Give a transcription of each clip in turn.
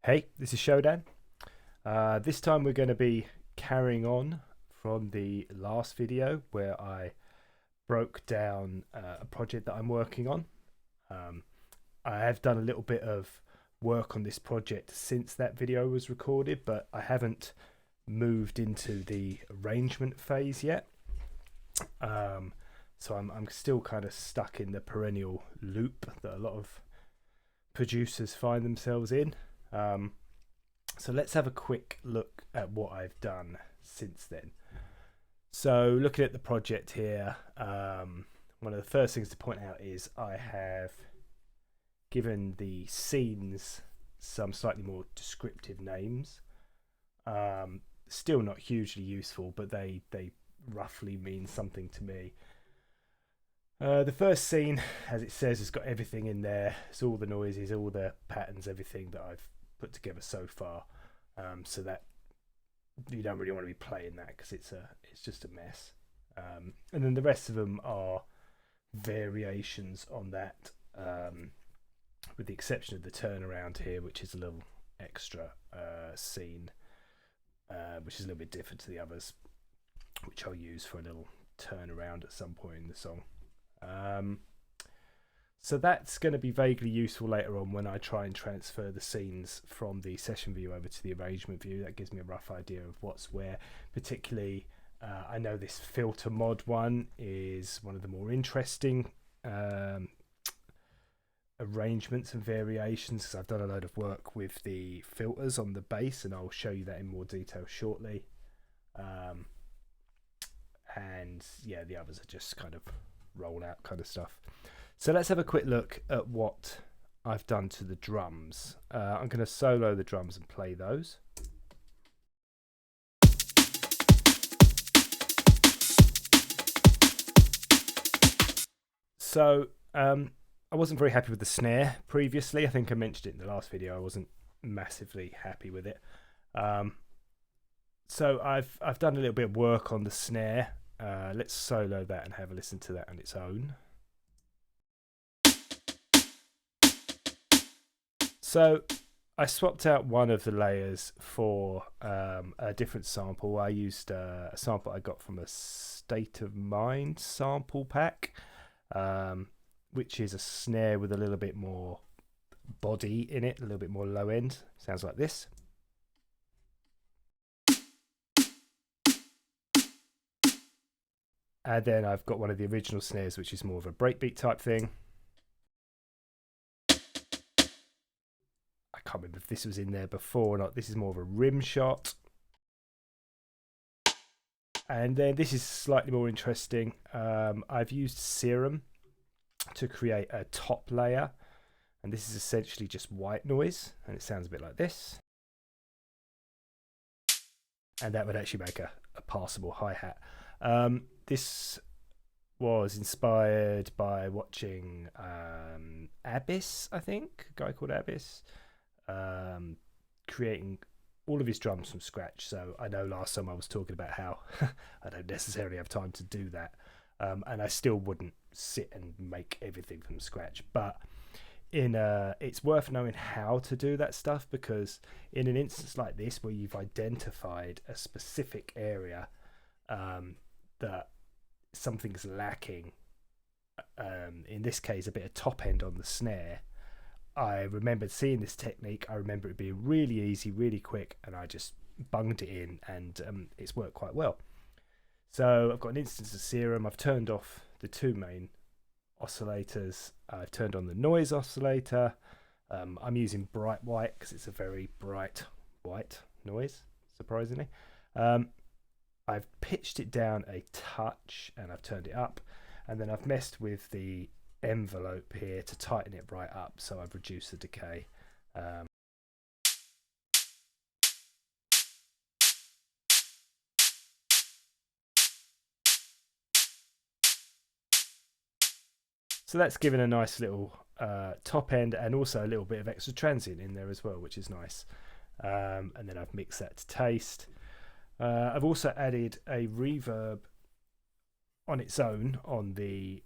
Hey, this is Shodan. This time we're going to be carrying on from the last video where I broke down a project that I'm working on. I have done a little bit of work on this project since that video was recorded, but I haven't moved into the arrangement phase yet. So I'm still kind of stuck in the perennial loop that a lot of producers find themselves in. So let's have a quick look at what I've done since then. So looking at the project here, one of the first things to point out is I have given the scenes some slightly more descriptive names. Still not hugely useful, but they roughly mean something to me. The first scene, as it says, has got everything in there. It's all the noises, all the patterns, everything that I've put together so far, so that you don't really want to be playing that because it's just a mess. And then the rest of them are variations on that, with the exception of the turnaround here, which is a little extra scene, which is a little bit different to the others, which I'll use for a little turnaround at some point in the song. So that's going to be vaguely useful later on when I try and transfer the scenes from the session view over to the arrangement view. That gives me a rough idea of what's where. Particularly, I know this filter mod one is one of the more interesting arrangements and variations, because I've done a load of work with the filters on the bass, and I'll show you that in more detail shortly. And yeah, the others are just kind of roll out kind of stuff. So let's have a quick look at what I've done to the drums. I'm going to solo the drums and play those. So I wasn't very happy with the snare previously. I think I mentioned it in the last video. I wasn't massively happy with it. So I've done a little bit of work on the snare. Let's solo that and have a listen to that on its own. So I swapped out one of the layers for a different sample. I used a sample I got from a State of Mind sample pack, which is a snare with a little bit more body in it, a little bit more low end. Sounds like this. And then I've got one of the original snares, which is more of a breakbeat type thing. I can't remember if this was in there before or not. This is more of a rim shot. And then this is slightly more interesting. I've used Serum to create a top layer. And this is essentially just white noise. And it sounds a bit like this. And that would actually make a passable hi-hat. This was inspired by watching Abyss, I think, a guy called Abyss, creating all of his drums from scratch. So I know last time I was talking about how I don't necessarily have time to do that, and I still wouldn't sit and make everything from scratch. But it's worth knowing how to do that stuff, because in an instance like this where you've identified a specific area that something's lacking, in this case a bit of top end on the snare, I remembered seeing this technique. I remember it being really easy, really quick, and I just bunged it in, and it's worked quite well. So I've got an instance of Serum. I've turned off the two main oscillators. I've turned on the noise oscillator. I'm using bright white because it's a very bright white noise, surprisingly. I've pitched it down a touch and I've turned it up, and then I've messed with the envelope here to tighten it right up, so I've reduced the decay. So that's given a nice little top end, and also a little bit of extra transient in there as well, which is nice. And then I've mixed that to taste. I've also added a reverb on its own on the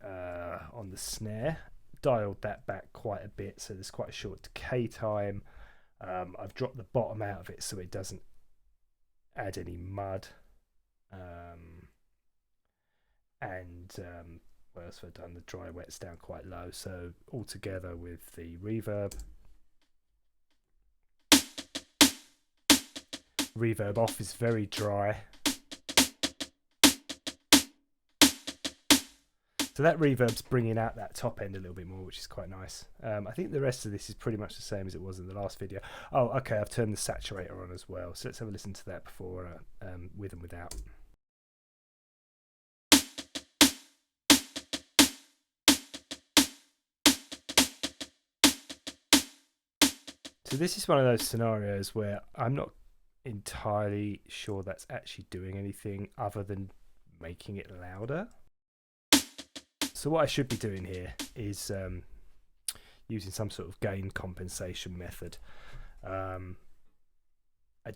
snare, dialed that back quite a bit, so there's quite a short decay time. I've dropped the bottom out of it so it doesn't add any mud. What else have I done? The dry wet's down quite low, so all together with the reverb off is very dry. So that reverb's bringing out that top end a little bit more, which is quite nice. I think the rest of this is pretty much the same as it was in the last video. Oh, okay, I've turned the saturator on as well. So let's have a listen to that before, with and without. So this is one of those scenarios where I'm not entirely sure that's actually doing anything other than making it louder. So what I should be doing here is using some sort of gain compensation method. I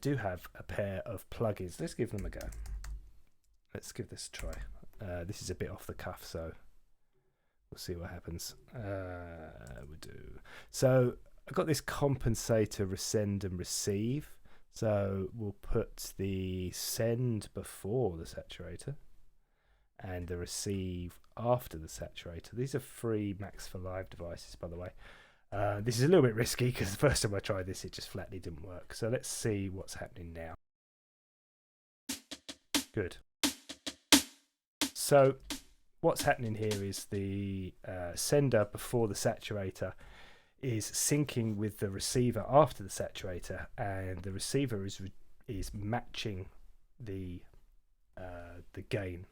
do have a pair of plugins. Let's give them a go. Let's give this a try. This is a bit off the cuff, so we'll see what happens. We'll do. So I've got this compensator send and receive. So we'll put the send before the saturator and the receive after the saturator. These are free Max for Live devices, by the way. This is a little bit risky because the first time I tried this, it just flatly didn't work. So let's see what's happening now. Good. So what's happening here is the sender before the saturator is syncing with the receiver after the saturator, and the receiver is matching the gain.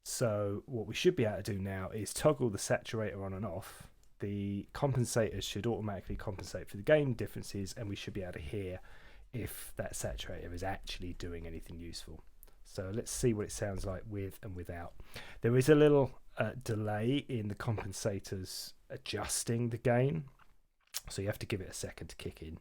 So what we should be able to do now is toggle the saturator on and off. The compensators should automatically compensate for the gain differences, and we should be able to hear if that saturator is actually doing anything useful. So let's see what it sounds like with and without. There is a little delay in the compensators adjusting the gain, so you have to give it a second to kick in.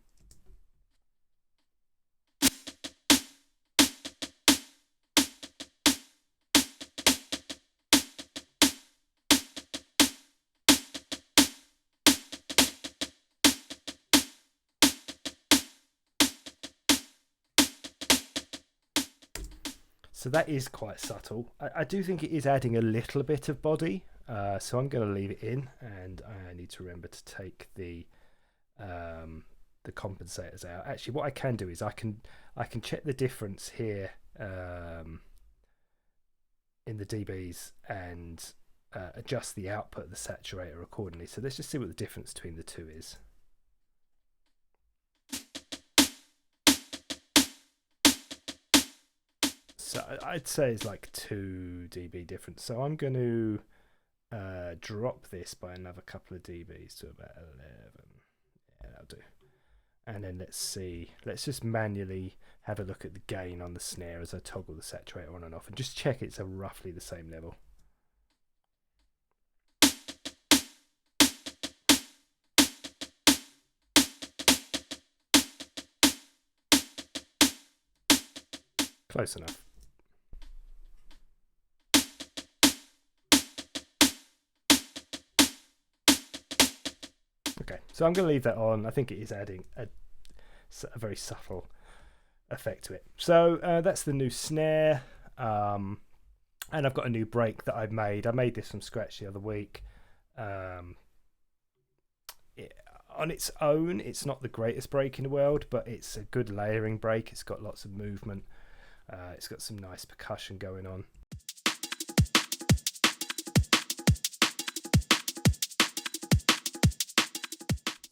So that is quite subtle. I do think it is adding a little bit of body, so I'm going to leave it in, and I need to remember to take the compensators out. Actually, what I can do is I can check the difference here in the dBs and adjust the output of the saturator accordingly. So let's just see what the difference between the two is. So I'd say it's like 2 dB difference. So I'm going to drop this by another couple of dBs to about 11. Yeah, that'll do. And then let's see. Let's just manually have a look at the gain on the snare as I toggle the saturator on and off, and just check it's at roughly the same level. Close enough. Okay, so I'm going to leave that on. I think it is adding a very subtle effect to it. So that's the new snare, and I've got a new break that I've made. I made this from scratch the other week. On its own, it's not the greatest break in the world, but it's a good layering break. It's got lots of movement. It's got some nice percussion going on.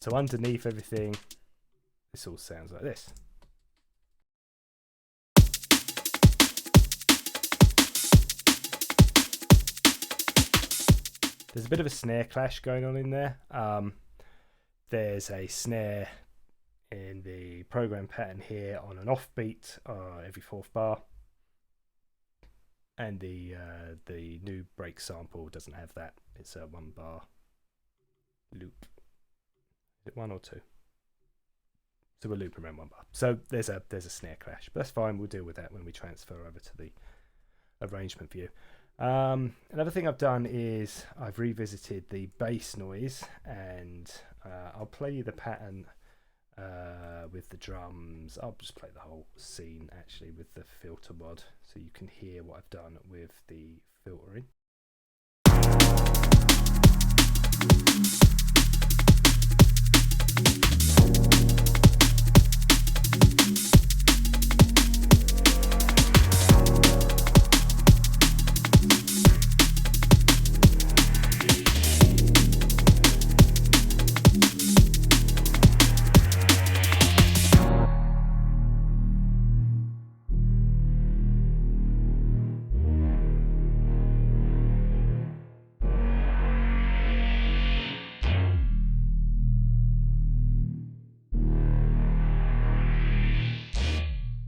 So underneath everything, this all sounds like this. There's a bit of a snare clash going on in there. There's a snare in the program pattern here on an offbeat every 4th bar, and the new break sample doesn't have that. It's a 1 bar loop. Is it 1 or 2? So we're looping around 1 bar. So there's a snare clash, but that's fine. We'll deal with that when we transfer over to the arrangement view. Another thing I've done is I've revisited the bass noise, and I'll play you the pattern with the drums. I'll just play the whole scene actually with the filter mod so you can hear what I've done with the filtering.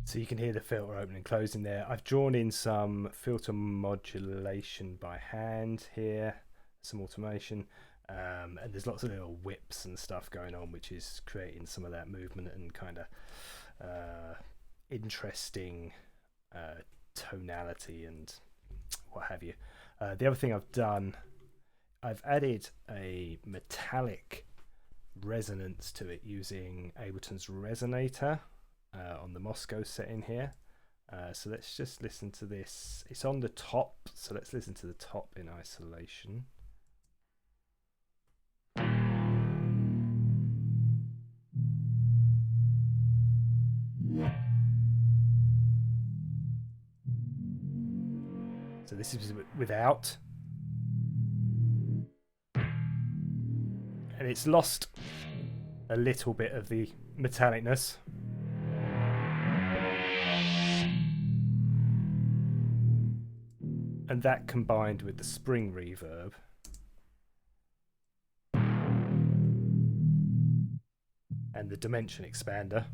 So you can hear the filter opening and closing there. I've drawn in some filter modulation by hand here, some automation, and there's lots of little whips and stuff going on, which is creating some of that movement and kind of interesting tonality and what have you. The other thing I've done, I've added a metallic resonance to it using Ableton's resonator on the Moscow setting here. So let's just listen to this. It's on the top, so let's listen to the top in isolation. So this is without, and it's lost a little bit of the metallicness. And that combined with the spring reverb and the dimension expander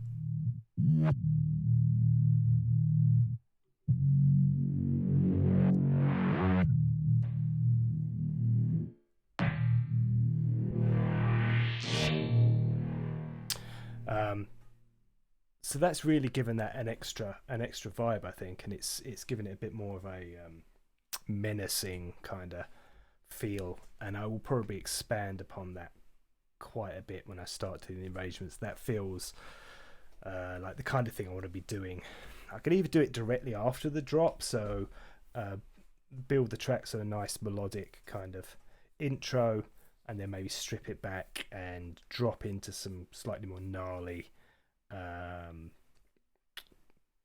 so that's really given that an extra vibe, I think, and it's given it a bit more of a menacing kind of feel, and I will probably expand upon that quite a bit when I start doing the arrangements. That feels like the kind of thing I want to be doing. I could either do it directly after the drop, so build the track so a nice melodic kind of intro, and then maybe strip it back and drop into some slightly more gnarly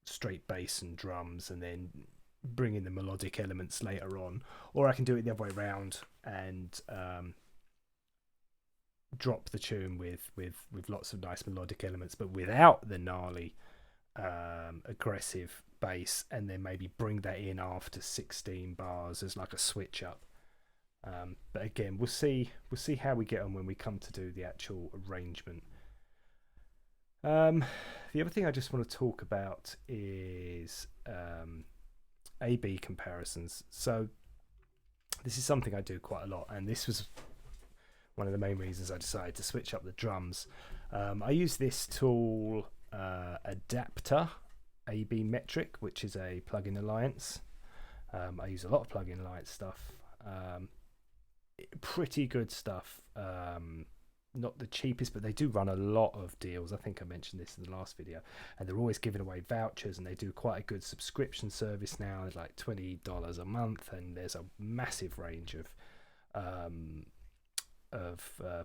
straight bass and drums, and then bring in the melodic elements later on. Or I can do it the other way around and drop the tune with lots of nice melodic elements but without the gnarly aggressive bass, and then maybe bring that in after 16 bars as like a switch up. But again, we'll see how we get on when we come to do the actual arrangement. The other thing I just want to talk about is A/B comparisons. So this is something I do quite a lot, and this was one of the main reasons I decided to switch up the drums. I use this tool, ADAPTR AB Metric, which is a plugin alliance. I use a lot of plugin alliance stuff. Pretty good stuff. Not the cheapest, but they do run a lot of deals. I think I mentioned this in the last video, and they're always giving away vouchers, and they do quite a good subscription service now. It's like $20 a month, and there's a massive range of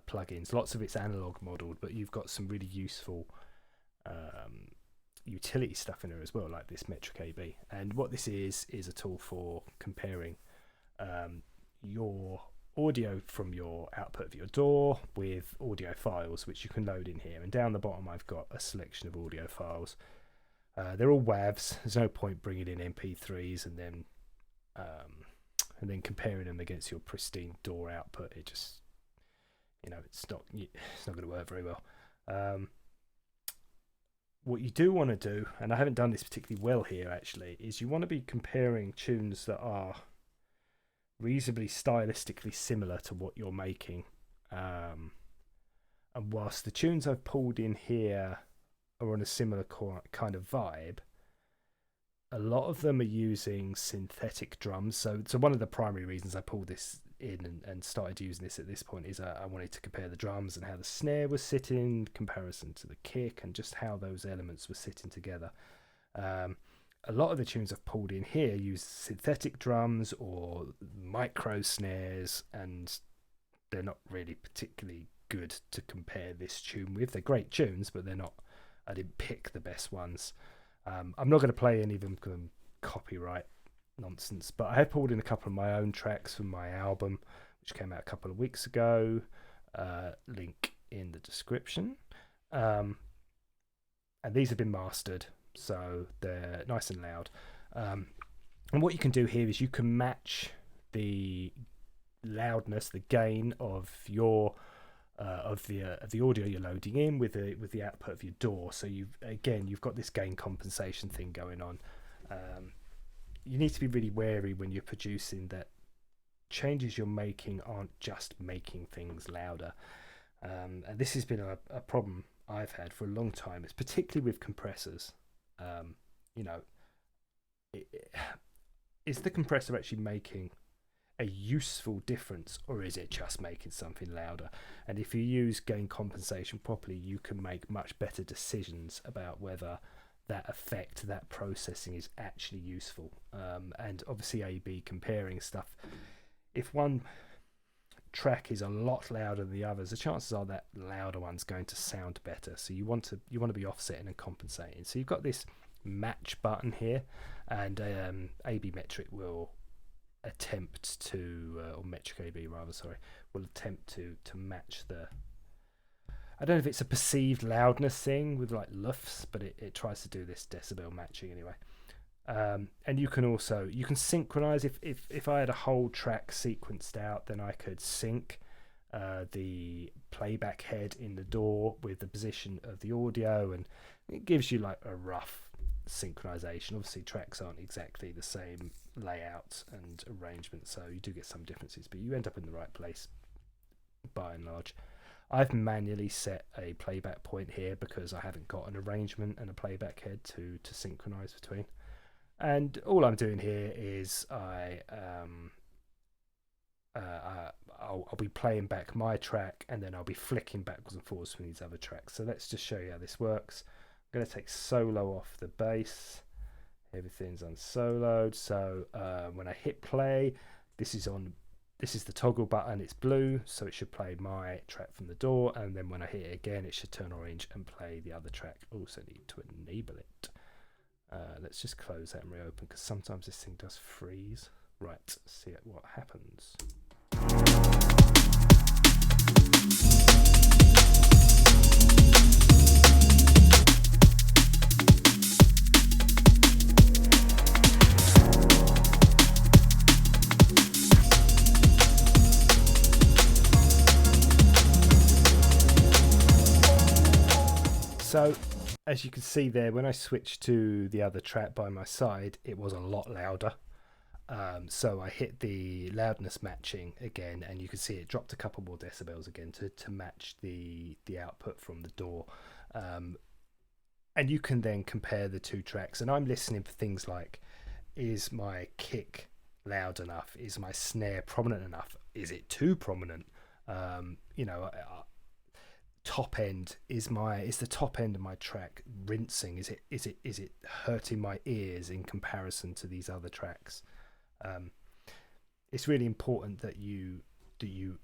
plugins. Lots of it's analog modeled, but you've got some really useful utility stuff in there as well, like this Metric AB. And what this is a tool for comparing your audio from your output of your DAW with audio files, which you can load in here. And down the bottom I've got a selection of audio files. They're all WAVs. There's no point bringing in MP3s and then comparing them against your pristine DAW output. It just, it's not going to work very well. What you do want to do, and I haven't done this particularly well here actually, is you want to be comparing tunes that are reasonably stylistically similar to what you're making, and whilst the tunes I've pulled in here are on a similar kind of vibe, a lot of them are using synthetic drums. So one of the primary reasons I pulled this in and started using this at this point is I wanted to compare the drums and how the snare was sitting in comparison to the kick and just how those elements were sitting together. A lot of the tunes I've pulled in here use synthetic drums or micro snares, and they're not really particularly good to compare this tune with. They're great tunes, but they're not. I didn't pick the best ones. I'm not going to play any of them because of copyright nonsense, but I have pulled in a couple of my own tracks from my album, which came out a couple of weeks ago. Link in the description. And these have been mastered, so they're nice and loud. And what you can do here is you can match the loudness, the gain of your of the audio you're loading in with the output of your DAW. So you've got this gain compensation thing going on. You need to be really wary when you're producing that changes you're making aren't just making things louder. And this has been a problem I've had for a long time. It's particularly with compressors. Is the compressor actually making a useful difference, or is it just making something louder? And if you use gain compensation properly, you can make much better decisions about whether that effect, that processing is actually useful. And obviously A/B comparing stuff, if one track is a lot louder than the others, the chances are that louder one's going to sound better. So you want to be offsetting and compensating. So you've got this match button here, and AB Metric will attempt to, or Metric AB rather, sorry, will attempt to match the, I don't know if it's a perceived loudness thing with like LUFS, but it tries to do this decibel matching anyway. And you can synchronize. If I had a whole track sequenced out, then I could sync the playback head in the DAW with the position of the audio, and it gives you like a rough synchronization. Obviously tracks aren't exactly the same layout and arrangement, so you do get some differences, but you end up in the right place by and large. I've manually set a playback point here because I haven't got an arrangement and a playback head to synchronize between. And all I'm doing here is I'll be playing back my track, and then I'll be flicking backwards and forwards from these other tracks. So let's just show you how this works. I'm going to take solo off the bass. Everything's unsoloed. So when I hit play, this is the toggle button. It's blue, so it should play my track from the DAW. And then when I hit it again, it should turn orange and play the other track. Also need to enable it. Let's just close that and reopen, because sometimes this thing does freeze. Right, see what happens. So, as you can see there, when I switched to the other track by my side, it was a lot louder. So I hit the loudness matching again, and you can see it dropped a couple more decibels again to match the output from the DAW. And you can then compare the two tracks. And I'm listening for things like, is my kick loud enough? Is my snare prominent enough? Is it too prominent? Top end, is the top end of my track rinsing? Is it hurting my ears in comparison to these other tracks? It's really important that you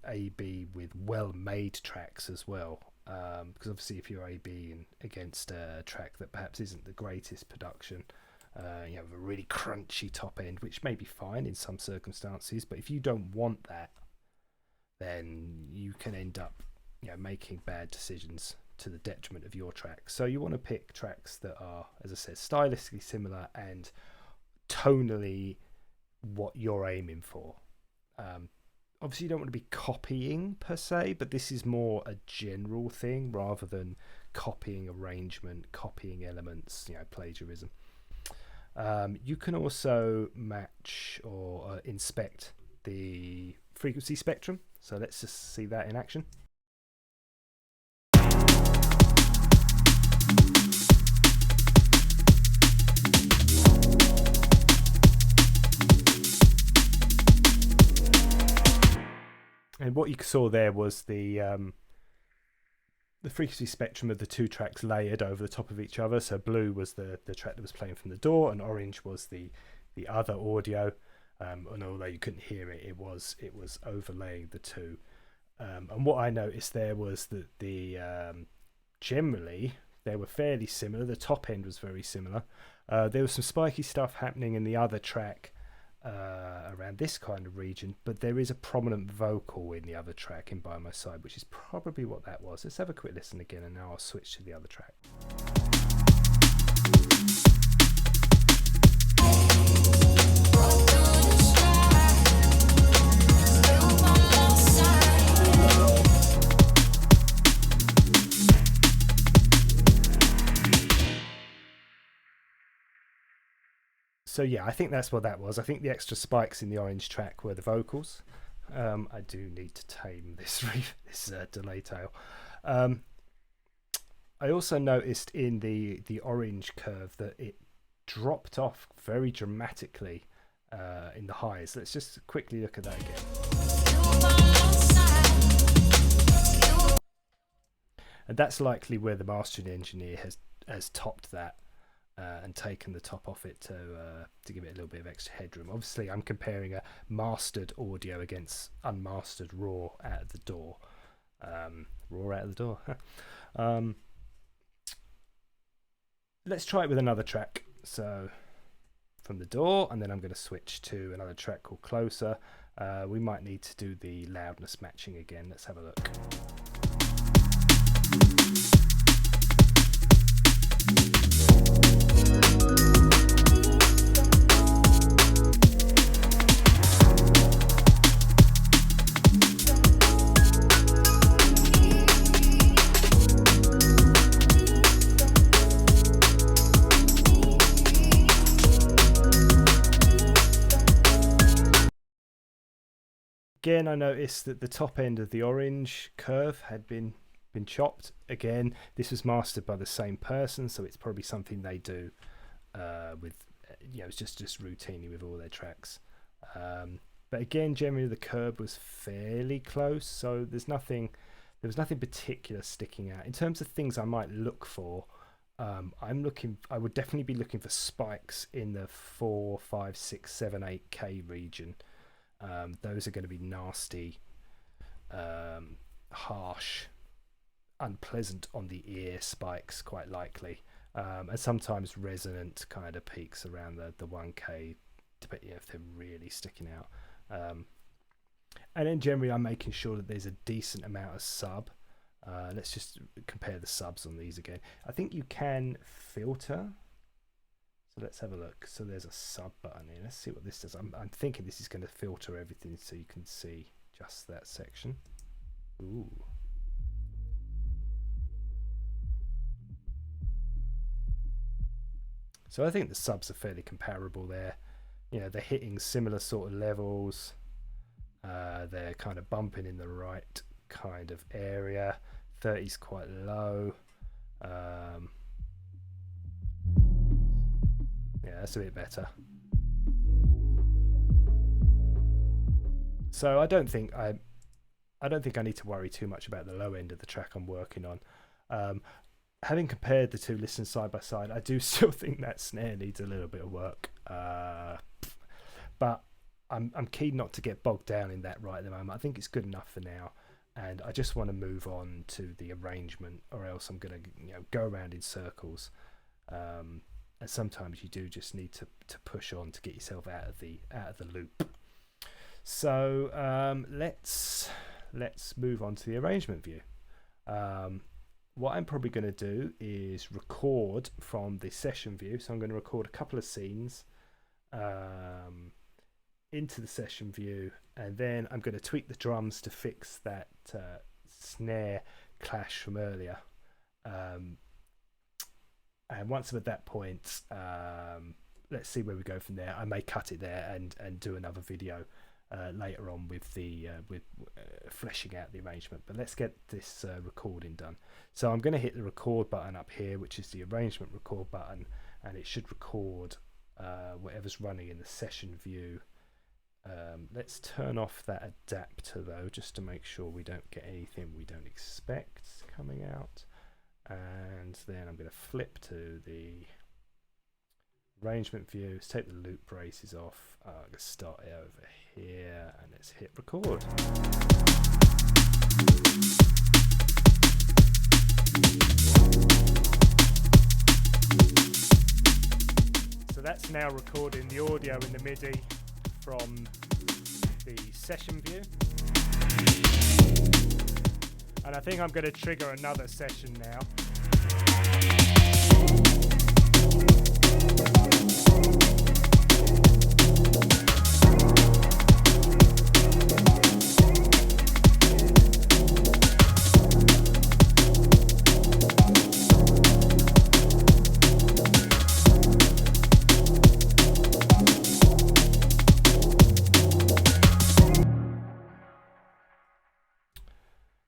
A/B with well-made tracks as well, because obviously if you're A/B against a track that perhaps isn't the greatest production, you have a really crunchy top end, which may be fine in some circumstances, but if you don't want that, then you can end up making bad decisions to the detriment of your track. So you want to pick tracks that are, as I said, stylistically similar and tonally what you're aiming for. Obviously you don't want to be copying per se, but this is more a general thing rather than copying arrangement, copying elements, plagiarism. You can also match or inspect the frequency spectrum. So let's just see that in action. what you saw there was the frequency spectrum of the two tracks layered over the top of each other. So blue was the track that was playing from the door, and orange was the other audio. And although you couldn't hear it, it was overlaying the two. And what I noticed there was that generally they were fairly similar. The top end was very similar. There was some spiky stuff happening in the other track around this kind of region, but there is a prominent vocal in the other track in By My Side, which is probably what that was. Let's have a quick listen again, and now I'll switch to the other track. So yeah, I think that's what that was. I think the extra spikes in the orange track were the vocals. I do need to tame this delay tail. I also noticed in the orange curve that it dropped off very dramatically in the highs. Let's just quickly look at that again. And that's likely where the mastering engineer has topped that. And taken the top off it to give it a little bit of extra headroom. Obviously, I'm comparing a mastered audio against unmastered raw out of the door. Raw out of the door. Let's try it with another track. So from the door, and then I'm going to switch to another track called Closer. We might need to do the loudness matching again. Let's have a look. Again, I noticed that the top end of the orange curve had been chopped. Again, this was mastered by the same person, so it's probably something they do with, it's just routinely with all their tracks. But again, generally the curve was fairly close, so there was nothing particular sticking out. In terms of things I might look for, I would definitely be looking for spikes in the 4, 5, 6, 7, 8K region. Those are going to be nasty, harsh, unpleasant on the ear spikes, quite likely, and sometimes resonant kind of peaks around the 1K, depending if they're really sticking out. And then generally I'm making sure that there's a decent amount of sub. Let's just compare the subs on these again. I think you can filter. So let's have a look. So there's a sub button here. Let's see what this does. I'm thinking this is going to filter everything so you can see just that section. Ooh. So I think the subs are fairly comparable there. They're hitting similar sort of levels. They're kind of bumping in the right kind of area. 30's quite low. Yeah, that's a bit better. So I don't think I need to worry too much about the low end of the track I'm working on. Having compared the two listens side by side, I do still think that snare needs a little bit of work. But I'm keen not to get bogged down in that right at the moment. I think it's good enough for now, and I just want to move on to the arrangement, or else I'm going to go around in circles. And sometimes you do just need to push on to get yourself out of the loop. So let's move on to the arrangement view. What I'm probably going to do is record from the session view. So I'm going to record a couple of scenes into the session view, and then I'm going to tweak the drums to fix that snare clash from earlier. And once I'm at that point, let's see where we go from there. I may cut it there and do another video later on with fleshing out the arrangement. But let's get this recording done. So I'm going to hit the record button up here, which is the arrangement record button, and it should record whatever's running in the session view Let's turn off that adapter though, just to make sure we don't get anything we don't expect coming out. And then I'm going to flip to the arrangement view. Let's take the loop braces off. I'm going to start it over here and let's hit record. So that's now recording the audio in the MIDI from the session view. And I think I'm going to trigger another session now.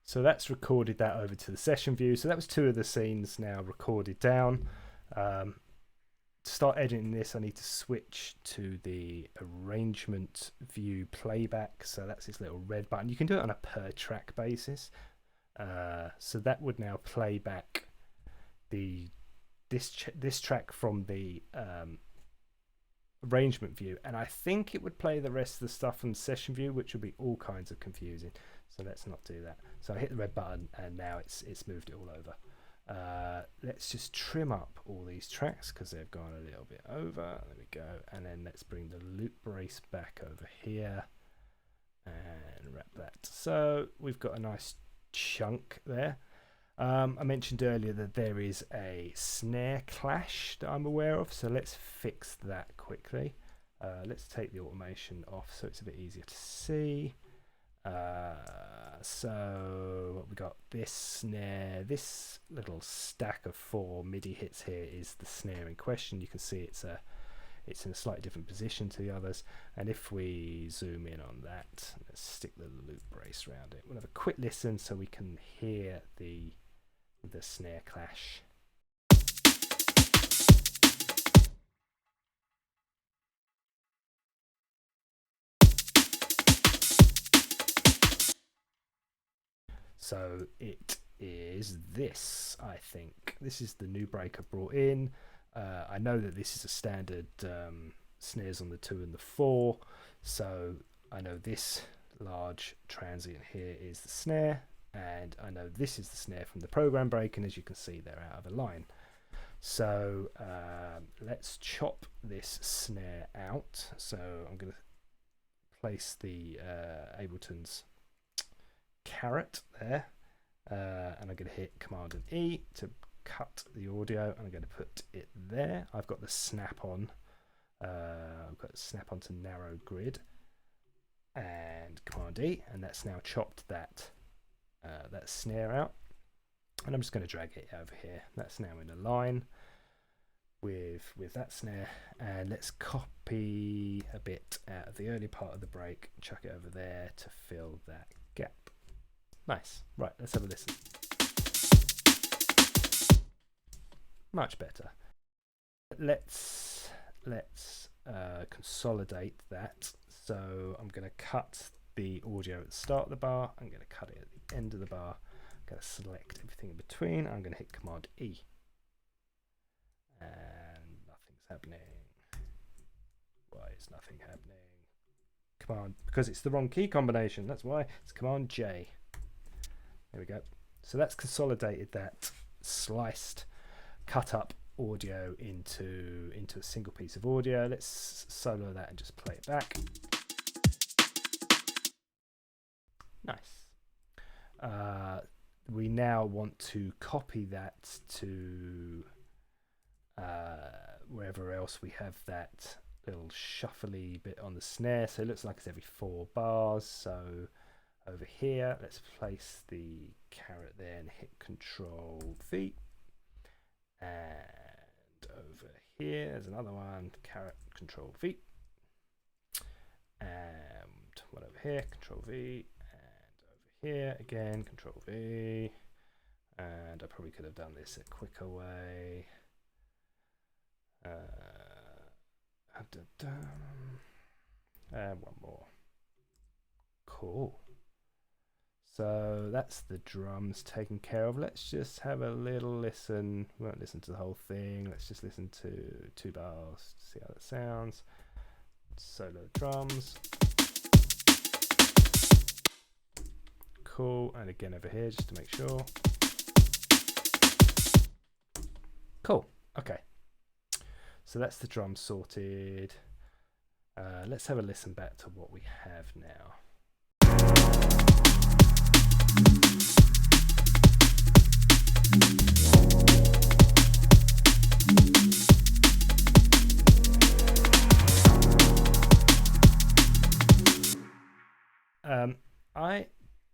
So that's recorded that over to the session view. So that was two of the scenes now recorded down. To start editing this, I need to switch to the arrangement view playback. So that's this little red button. You can do it on a per track basis. So that would now play back this track from the arrangement view, and I think it would play the rest of the stuff from the session view, which would be all kinds of confusing. So let's not do that. So I hit the red button and now it's moved it all over. Let's just trim up all these tracks because they've gone a little bit over. There we go. And then let's bring the loop brace back over here and wrap that. So we've got a nice chunk there. I mentioned earlier that there is a snare clash that I'm aware of, so let's fix that quickly. Let's take the automation off so it's a bit easier to see. So we got this snare, this little stack of 4 MIDI hits here is the snare in question. You can see it's in a slightly different position to the others, and if we zoom in on that, let's stick the loop brace around it. We'll have a quick listen so we can hear the snare clash. So it is this, I think. This is the new break I brought in. I know that this is a standard snares on the 2 and the 4, so I know this large transient here is the snare, and I know this is the snare from the program break, and as you can see they're out of a line. So let's chop this snare out. So I'm going to place the Ableton's caret there, and I'm going to hit Command and E to cut the audio, and I'm going to put it there. I've got the snap on. I've got the snap onto narrow grid and Command E, and that's now chopped that snare out, and I'm just going to drag it over here. That's now in a line with that snare, and let's copy a bit out of the early part of the break, chuck it over there to fill that gap. Nice. Right, let's have a listen. Much better. Let's consolidate that. So I'm going to cut the audio at the start of the bar. I'm going to cut it at the end of the bar. I'm going to select everything in between. I'm going to hit Command E. And nothing's happening. Why is nothing happening? Command, because it's the wrong key combination. That's why. It's Command J. There we go. So that's consolidated that sliced, cut up audio into a single piece of audio. Let's solo that and just play it back. Nice. We now want to copy that to wherever else we have that little shuffly bit on the snare. So it looks like it's every 4 bars. So over here, let's place the caret there and hit Control V. And over here, there's another one, caret, Control V. And one over here, Control V. And over here, again, Control V. And I probably could have done this a quicker way. And one more. Cool. So that's the drums taken care of. Let's just have a little listen. We won't listen to the whole thing. Let's just listen to 2 bars, see how that sounds. Solo drums. Cool. And again over here just to make sure. Cool. Okay. So that's the drum sorted. Let's have a listen back to what we have now. I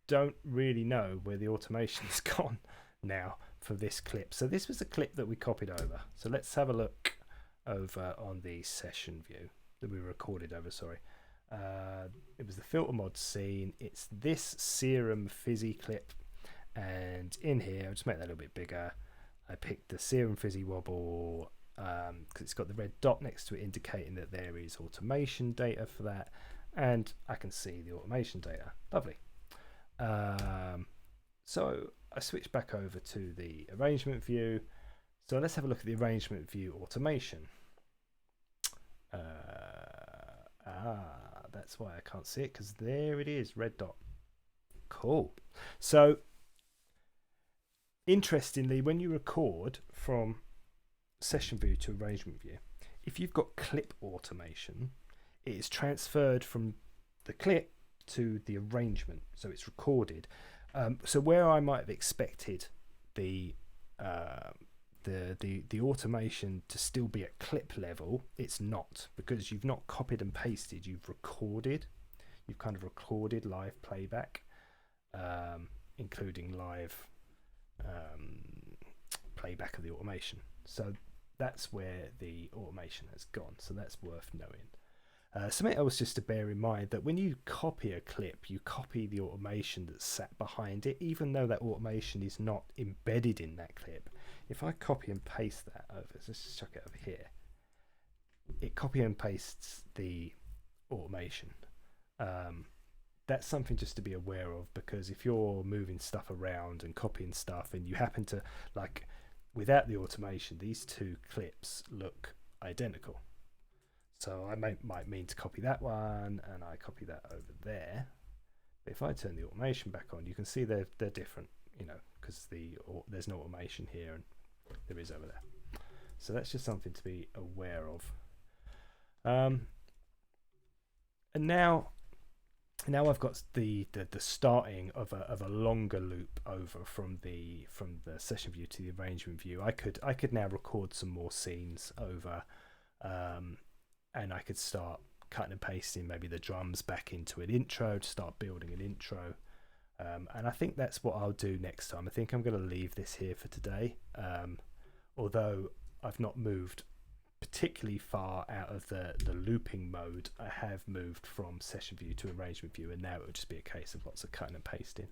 don't really know where the automation's gone now for this clip. So this was a clip that we copied over. So let's have a look over on the session view that we recorded over, sorry. It was the filter mod scene. It's this Serum Fizzy clip. And in here, I'll just make that a little bit bigger. I picked the Serum Fizzy wobble because it's got the red dot next to it indicating that there is automation data for that. And I can see the automation data. Lovely. So I switched back over to the arrangement view. So let's have a look at the arrangement view automation. That's why I can't see it, because there it is, red dot. Cool. So interestingly, when you record from session view to arrangement view, if you've got clip automation, it is transferred from the clip to the arrangement, so it's recorded. So where I might have expected the automation to still be at clip level, it's not, because you've not copied and pasted, you've recorded. You've kind of recorded live playback, including live playback of the automation. So that's where the automation has gone. So that's worth knowing. Something else just to bear in mind, that when you copy a clip, you copy the automation that's sat behind it, even though that automation is not embedded in that clip. If I copy and paste that over, so let's just chuck it over here, it copy and pastes the automation. That's something just to be aware of, because if you're moving stuff around and copying stuff and you happen to, like, without the automation, these two clips look identical. So I might mean to copy that one, and I copy that over there. But if I turn the automation back on, you can see they're different, you know, because there's no automation here and there is over there. So that's just something to be aware of. And now I've got the starting of a longer loop over from the session view to the arrangement view. I could now record some more scenes over. And I could start cutting and pasting maybe the drums back into an intro to start building an intro. And I think that's what I'll do next time. I think I'm going to leave this here for today. Although I've not moved particularly far out of the looping mode, I have moved from session view to arrangement view, and now it will just be a case of lots of cutting and pasting.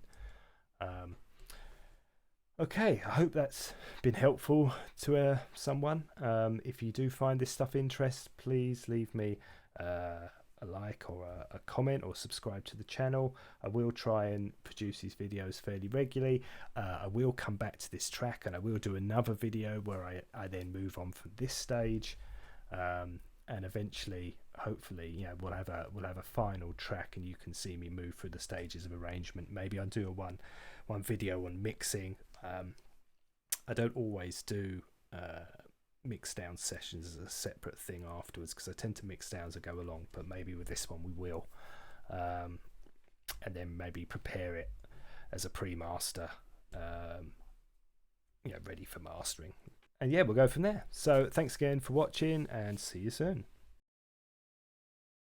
Okay, I hope that's been helpful to someone. If you do find this stuff interesting, please leave me a like or a comment, or subscribe to the channel. I will try and produce these videos fairly regularly. I will come back to this track, and I will do another video where I then move on from this stage, and eventually, hopefully, you know, we'll have a final track, and you can see me move through the stages of arrangement. Maybe I'll do one video on mixing. I don't always do mix down sessions as a separate thing afterwards, because I tend to mix down as I go along, but maybe with this one we will, and then maybe prepare it as a pre-master, ready for mastering, and yeah, we'll go from there. So thanks again for watching, and see you soon.